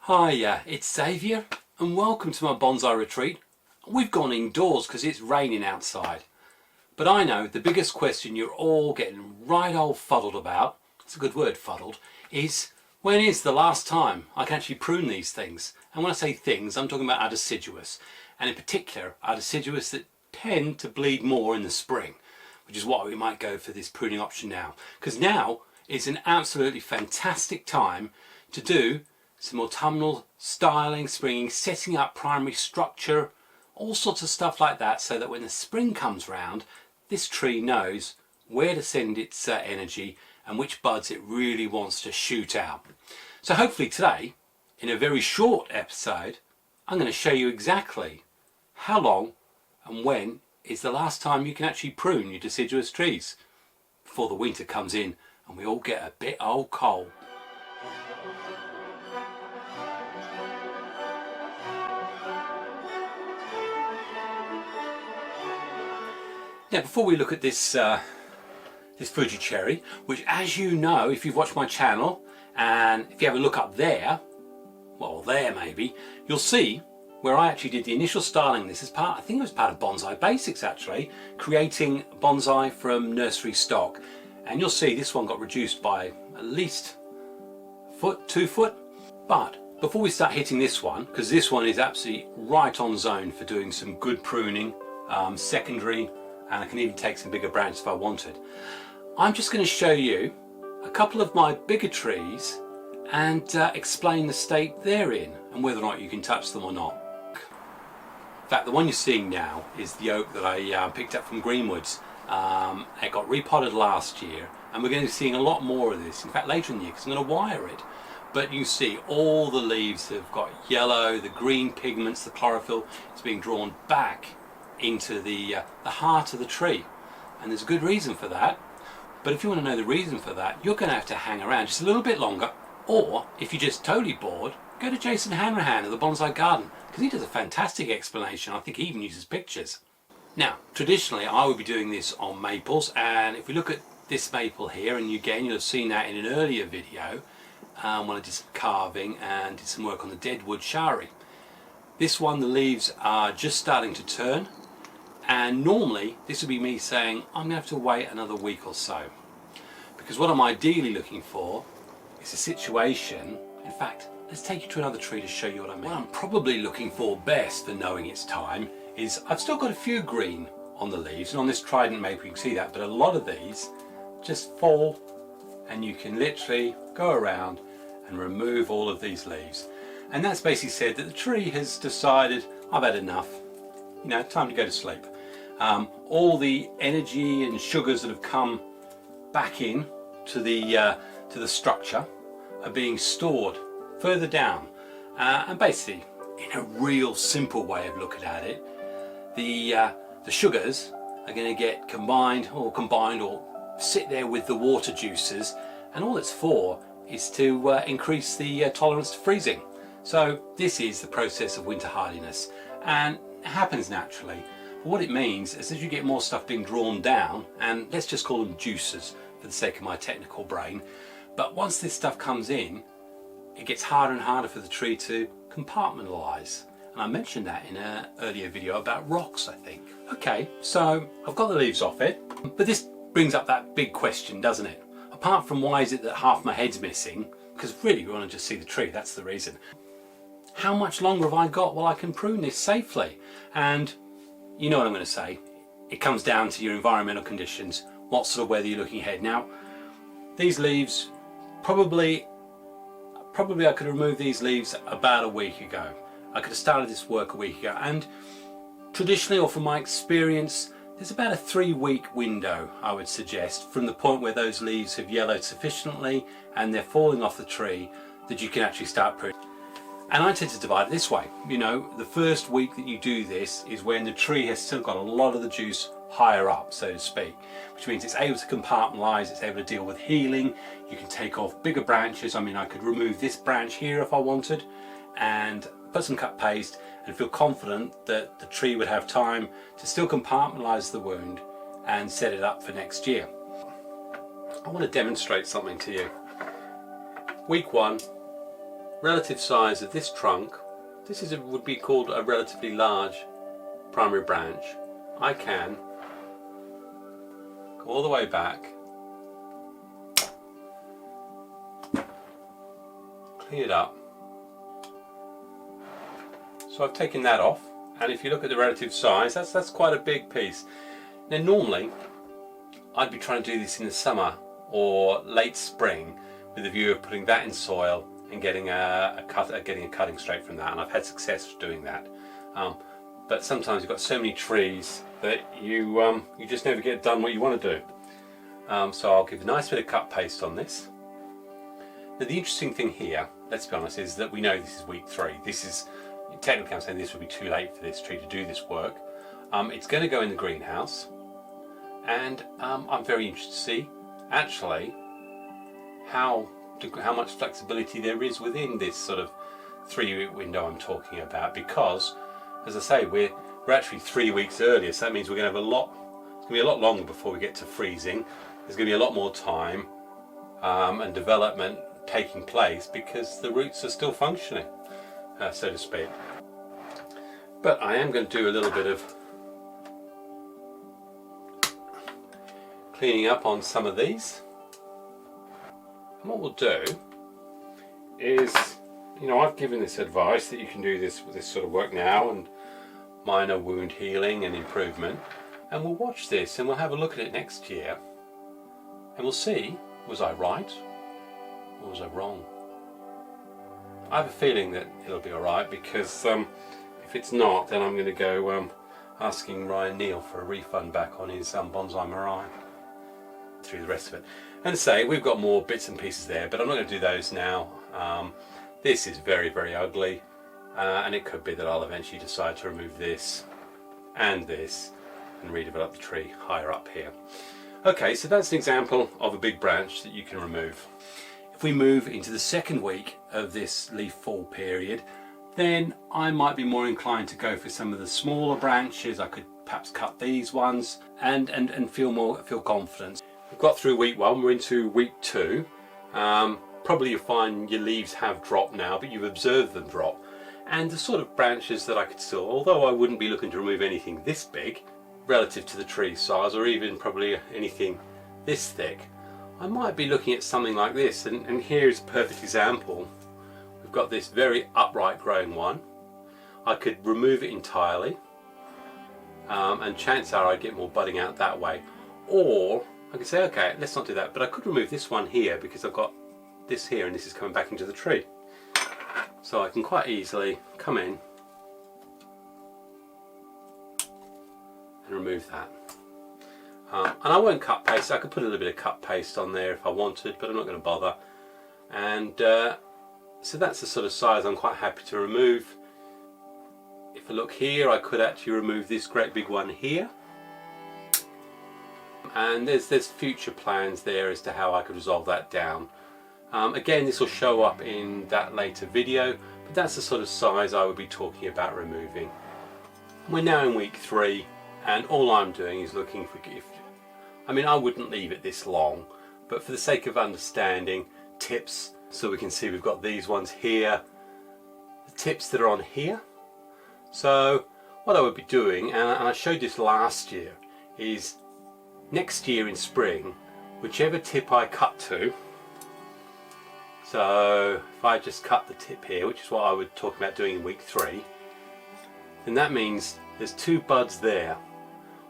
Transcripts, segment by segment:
Hi, it's Xavier and welcome to my bonsai retreat. We've gone indoors because it's raining outside. But I know the biggest question you're all getting right old fuddled about, it's a good word, fuddled, is when is the last time I can actually prune these things? And when I say things, I'm talking about our deciduous, and in particular our deciduous that tend to bleed more in the spring, which is why we might go for this pruning option now. Because now is an absolutely fantastic time to do some autumnal styling, springing, setting up primary structure, all sorts of stuff like that, so that when the spring comes round, this tree knows where to send its energy and which buds it really wants to shoot out. So hopefully today, in a very short episode, I'm going to show you exactly how long and when is the last time you can actually prune your deciduous trees before the winter comes in and we all get a bit old cold. Now, before we look at this this Fuji cherry, which, as you know, if you've watched my channel, and if you have a look up there, well, there maybe, you'll see where I actually did the initial styling of this as part, I think it was part of Bonsai Basics actually, creating bonsai from nursery stock. And you'll see this one got reduced by at least a foot, 2 foot. But before we start hitting this one, because this one is absolutely right on zone for doing some good pruning, secondary, and I can even take some bigger branches if I wanted. I'm just going to show you a couple of my bigger trees and explain the state they're in and whether or not you can touch them or not. In fact, the one you're seeing now is the oak that I picked up from Greenwoods. It got repotted last year and we're going to be seeing a lot more of this. In fact, later in the year, because I'm going to wire it. But you see all the leaves have got yellow, the green pigments, the chlorophyll is being drawn back into the heart of the tree, and there's a good reason for that. But if you want to know the reason for that, you're going to have to hang around just a little bit longer, or if you're just totally bored, go to Jason Hanrahan of the Bonsai Garden, because he does a fantastic explanation. I think he even uses pictures. Now, traditionally I would be doing this on maples, and if we look at this maple here, and again you'll have seen that in an earlier video when I did some carving and did some work on the deadwood shari. This one, the leaves are just starting to turn. And normally this would be me saying I'm going to have to wait another week or so, because what I'm ideally looking for is a situation, in fact let's take you to another tree to show you what I mean. What I'm probably looking for best for knowing it's time is I've still got a few green on the leaves, and on this Trident maple you can see that, but a lot of these just fall and you can literally go around and remove all of these leaves, and that's basically said that the tree has decided I've had enough, you know, time to go to sleep. All the energy and sugars that have come back in to the structure are being stored further down, and basically, in a real simple way of looking at it, the sugars are going to get combined or sit there with the water juices, and all it's for is to increase the tolerance to freezing. So this is the process of winter hardiness, and it happens naturally. What it means is as you get more stuff being drawn down, and let's just call them juices for the sake of my technical brain, but once this stuff comes in, it gets harder and harder for the tree to compartmentalize. And I mentioned that in an earlier video about rocks, I think. Okay, so I've got the leaves off it, but this brings up that big question, doesn't it? Apart from why is it that half my head's missing, because really we want to just see the tree, that's the reason. How much longer have I got while I can prune this safely? And you know what I'm going to say, it comes down to your environmental conditions, what sort of weather you're looking ahead. Now, these leaves, probably I could remove these leaves about a week ago. I could have started this work a week ago, and traditionally, or from my experience, there's about a 3-week window, I would suggest, from the point where those leaves have yellowed sufficiently and they're falling off the tree that you can actually start pruning. And I tend to divide it this way. You know, the first week that you do this is when the tree has still got a lot of the juice higher up, so to speak, which means it's able to compartmentalize, it's able to deal with healing. You can take off bigger branches. I mean, I could remove this branch here if I wanted and put some cut paste and feel confident that the tree would have time to still compartmentalize the wound and set it up for next year. I want to demonstrate something to you. Week 1, relative size of this trunk, this would be called a relatively large primary branch. I can go all the way back, clean it up. So I've taken that off, and if you look at the relative size, that's quite a big piece. Now normally I'd be trying to do this in the summer or late spring with the view of putting that in soil and getting a cutting straight from that, and I've had success doing that. But sometimes you've got so many trees that you just never get done what you want to do. So I'll give a nice bit of cut paste on this. Now the interesting thing here, let's be honest, is that we know this is week 3. This is, technically I'm saying this would be too late for this tree to do this work. It's going to go in the greenhouse, and I'm very interested to see actually how much flexibility there is within this sort of 3-week window I'm talking about, because as I say, we're actually 3 weeks earlier, so that means we're going to have it's going to be a lot longer before we get to freezing. There's going to be a lot more time and development taking place because the roots are still functioning, so to speak. But I am going to do a little bit of cleaning up on some of these. And what we'll do is, you know, I've given this advice that you can do this sort of work now and minor wound healing and improvement, and we'll watch this and we'll have a look at it next year and we'll see, was I right or was I wrong? I have a feeling that it'll be alright, because if it's not, then I'm going to go asking Ryan Neal for a refund back on his Bonsai Mirai through the rest of it. And say, we've got more bits and pieces there, but I'm not going to do those now. This is very, very ugly, and it could be that I'll eventually decide to remove this and this and redevelop the tree higher up here. Okay, so that's an example of a big branch that you can remove. If we move into the second week of this leaf fall period, then I might be more inclined to go for some of the smaller branches. I could perhaps cut these ones and feel confident. We've got through week 1, we're into week 2. Probably you'll find your leaves have dropped now, but you've observed them drop. And the sort of branches that I could still, although I wouldn't be looking to remove anything this big relative to the tree size, or even probably anything this thick, I might be looking at something like this. And here's a perfect example. We've got this very upright growing one. I could remove it entirely, and chances are I'd get more budding out that way. Or I could say, okay, let's not do that, but I could remove this one here because I've got this here and this is coming back into the tree. So I can quite easily come in and remove that. And I won't cut paste. I could put a little bit of cut paste on there if I wanted, but I'm not going to bother. And so that's the sort of size I'm quite happy to remove. If I look here, I could actually remove this great big one here. And there's future plans there as to how I could resolve that down. Again, this will show up in that later video, but that's the sort of size I would be talking about removing. We're now in week 3, and all I'm doing is looking for I mean, I wouldn't leave it this long, but for the sake of understanding, tips, so we can see we've got these ones here, the tips that are on here. So what I would be doing, and I showed this last year, is next year in spring, whichever tip I cut to, so if I just cut the tip here, which is what I would talk about doing in week 3, then that means there's 2 buds there.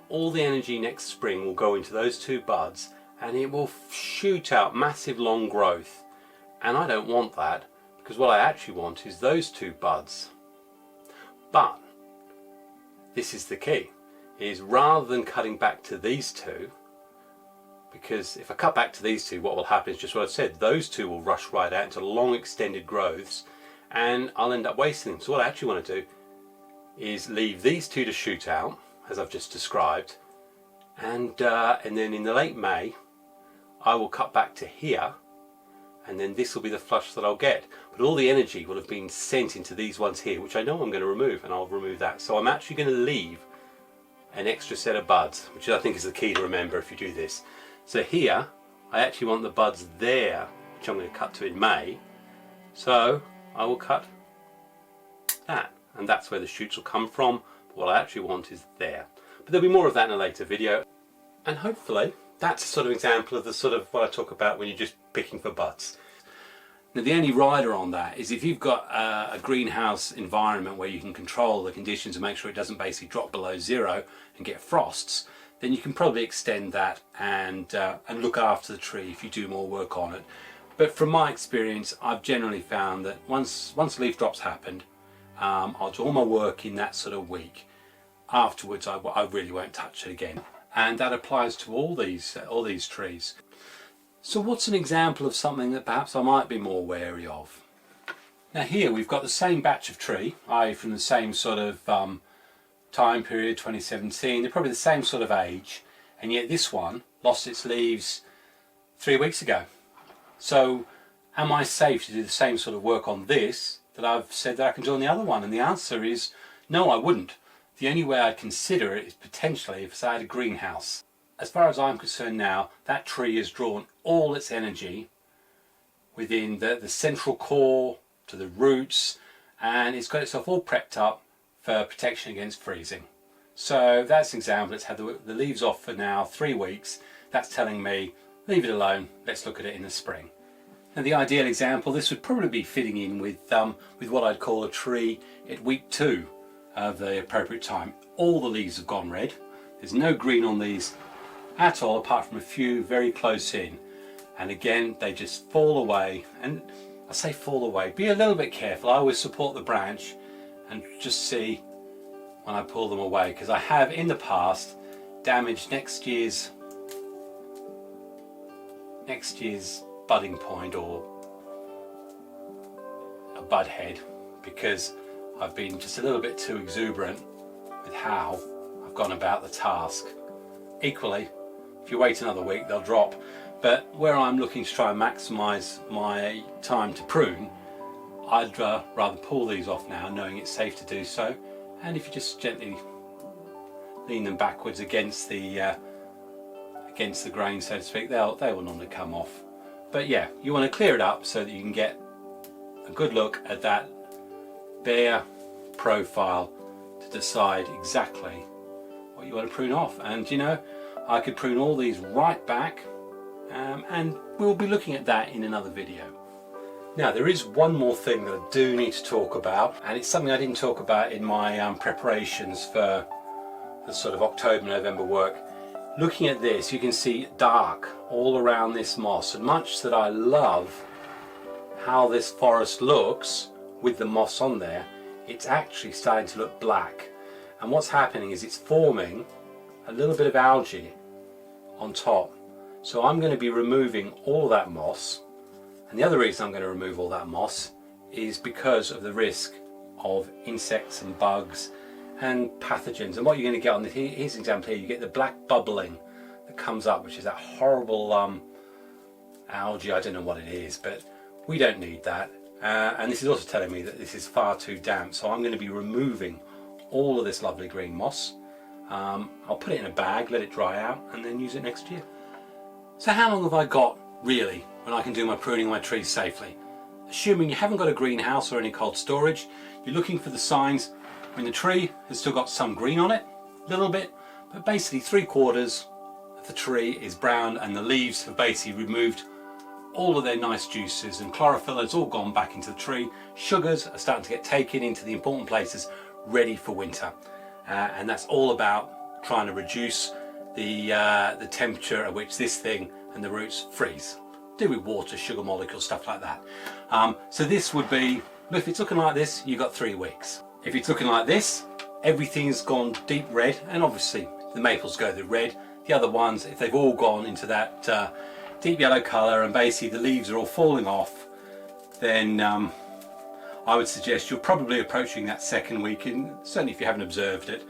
All the energy next spring will go into those 2 buds, and it will shoot out massive long growth. And I don't want that, because what I actually want is those 2 buds. But this is the key, is rather than cutting back to these 2, because if I cut back to these 2, what will happen is just what I said, those 2 will rush right out into long extended growths, and I'll end up wasting them. So what I actually want to do is leave these 2 to shoot out, as I've just described, and then in the late May I will cut back to here, and then this will be the flush that I'll get. But all the energy will have been sent into these ones here, which I know I'm going to remove, and I'll remove that. So I'm actually going to leave an extra set of buds, which I think is the key to remember if you do this. So here I actually want the buds there, which I'm going to cut to in May. So I will cut that, and that's where the shoots will come from. But what I actually want is there. But there'll be more of that in a later video, and hopefully that's a sort of example of the sort of what I talk about when you're just picking for buds. Now the only rider on that is if you've got a greenhouse environment where you can control the conditions and make sure it doesn't basically drop below zero and get frosts, then you can probably extend that and look after the tree if you do more work on it. But from my experience, I've generally found that once leaf drops happened, I'll do all my work in that sort of week. Afterwards, I really won't touch it again, and that applies to all these trees. So what's an example of something that perhaps I might be more wary of? Now here we've got the same batch of tree, i.e. from the same sort of time period, 2017. They're probably the same sort of age, and yet this one lost its leaves 3 weeks ago. So am I safe to do the same sort of work on this that I've said that I can do on the other one? And the answer is no, I wouldn't. The only way I'd consider it is potentially if I had a greenhouse. As far as I'm concerned now, that tree has drawn all its energy within the central core to the roots, and it's got itself all prepped up for protection against freezing. So that's an example. It's had the leaves off for now 3 weeks. That's telling me leave it alone, let's look at it in the spring. Now the ideal example, this would probably be fitting in with what I'd call a tree at week 2 of the appropriate time. All the leaves have gone red. There's no green on these at all, apart from a few very close in. And again, they just fall away. And I say fall away, be a little bit careful. I always support the branch and just see when I pull them away, because I have in the past damaged next year's budding point or a bud head, because I've been just a little bit too exuberant with how I've gone about the task. Equally, if you wait another week, they'll drop. But where I'm looking to try and maximise my time to prune, I'd rather pull these off now, knowing it's safe to do so. And if you just gently lean them backwards against the grain, so to speak, they will normally come off. But yeah, you want to clear it up so that you can get a good look at that bare profile to decide exactly what you want to prune off. And you know, I could prune all these right back, and we'll be looking at that in another video. Now there is one more thing that I do need to talk about, and it's something I didn't talk about in my preparations for the sort of October-November work. Looking at this, you can see dark all around this moss, and much that I love how this forest looks with the moss on there, it's actually starting to look black. And what's happening is it's forming a little bit of algae on top. So I'm going to be removing all that moss, and the other reason I'm going to remove all that moss is because of the risk of insects and bugs and pathogens. And what you're going to get on this, here's an example here, you get the black bubbling that comes up, which is that horrible algae. I don't know what it is, but we don't need that. And this is also telling me that this is far too damp, so I'm going to be removing all of this lovely green moss. I'll put it in a bag, let it dry out, and then use it next year. So how long have I got really when I can do my pruning of my trees safely? Assuming you haven't got a greenhouse or any cold storage, you're looking for the signs when the tree has still got some green on it, a little bit, but basically 3/4 of the tree is brown and the leaves have basically removed all of their nice juices, and chlorophyll has all gone back into the tree. Sugars are starting to get taken into the important places, ready for winter. And that's all about trying to reduce the temperature at which this thing and the roots freeze. Do with water, sugar molecules, stuff like that. So this would be, if it's looking like this, you've got 3 weeks. If it's looking like this, everything's gone deep red, and obviously the maples go the red. The other ones, if they've all gone into that deep yellow colour and basically the leaves are all falling off, then I would suggest you're probably approaching that 2nd week, and certainly if you haven't observed it,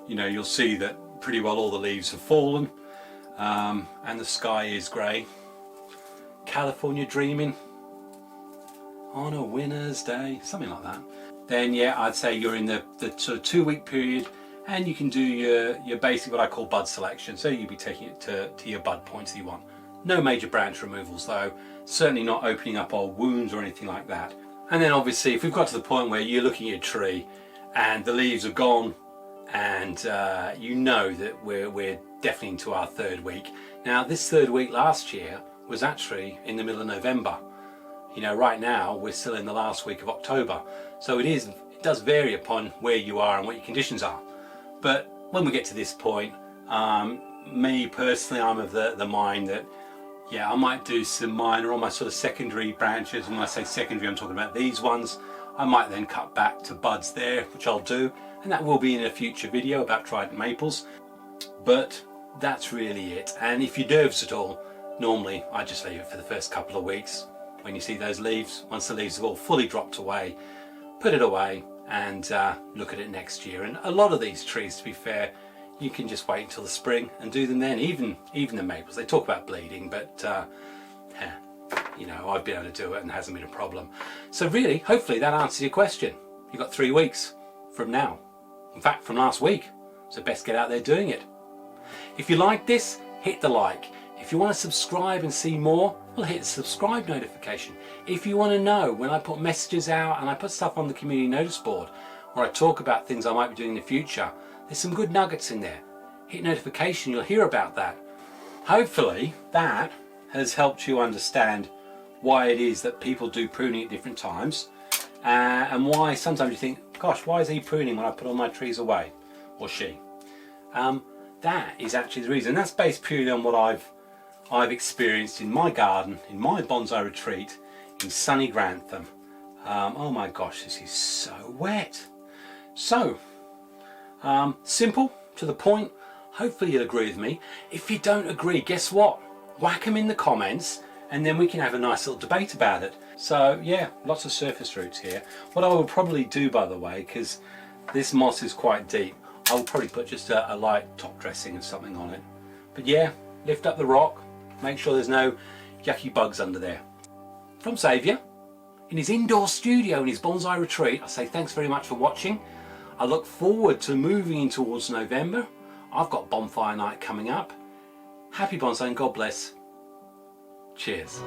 you know, you'll see that pretty well all the leaves have fallen, and the sky is grey. California dreaming on a winter's day, something like that. Then yeah, I'd say you're in the sort of 2-week period, and you can do your basic, what I call bud selection. So you'll be taking it to your bud points that you want. No major branch removals though, certainly not opening up old wounds or anything like that. And then obviously if we've got to the point where you're looking at your tree and the leaves are gone and you know that we're definitely into our 3rd week. Now this 3rd week last year was actually in the middle of November. You know, right now we're still in the last week of October. So it does vary upon where you are and what your conditions are. But when we get to this point, me personally, I'm of the mind that, yeah, I might do some minor on my sort of secondary branches. And when I say secondary, I'm talking about these ones. I might then cut back to buds there, which I'll do. And that will be in a future video about Trident maples. But that's really it. And if you're nervous at all, normally I just leave it for the first couple of weeks. When you see those leaves, once the leaves have all fully dropped away, put it away and look at it next year. And a lot of these trees, to be fair, you can just wait until the spring and do them then. Even the maples, they talk about bleeding, but you know, I've been able to do it and it hasn't been a problem. So really, hopefully that answers your question. You've got 3 weeks from now. In fact, from last week. So best get out there doing it. If you like this, hit the like. If you want to subscribe and see more, well, hit the subscribe notification. If you want to know when I put messages out and I put stuff on the community notice board where I talk about things I might be doing in the future, there's some good nuggets in there. Hit notification, you'll hear about that. Hopefully that has helped you understand why it is that people do pruning at different times and why sometimes you think, gosh, why is he pruning when I put all my trees away, or she? That is actually the reason. That's based purely on what I've experienced in my garden, in my bonsai retreat in sunny Grantham. Oh my gosh, this is so wet. So, simple, to the point. Hopefully you'll agree with me. If you don't agree, guess what? Whack them in the comments and then we can have a nice little debate about it. So yeah, lots of surface roots here. What I will probably do, by the way, because this moss is quite deep, I will probably put just a light top dressing of something on it. But yeah, lift up the rock, make sure there's no yucky bugs under there. From Xavier, in his indoor studio in his bonsai retreat, I say thanks very much for watching. I look forward to moving in towards November. I've got bonfire night coming up. Happy bonsai and God bless. Cheers.